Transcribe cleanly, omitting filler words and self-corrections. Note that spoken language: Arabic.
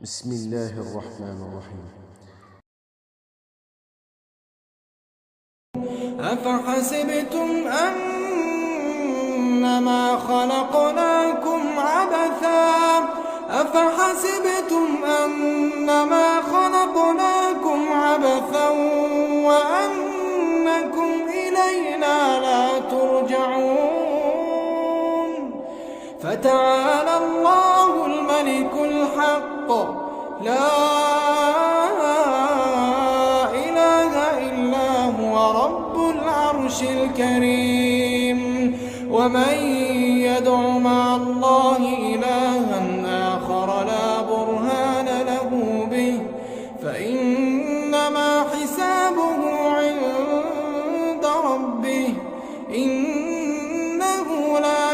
بسم الله الرحمن الرحيم. أفحسبتم أنما خلقناكم عبثا وأنكم إلينا لا ترجعون فتعالى الله الملك الحق لا إله إلا هو رب العرش الكريم ومن يدع مع الله إلها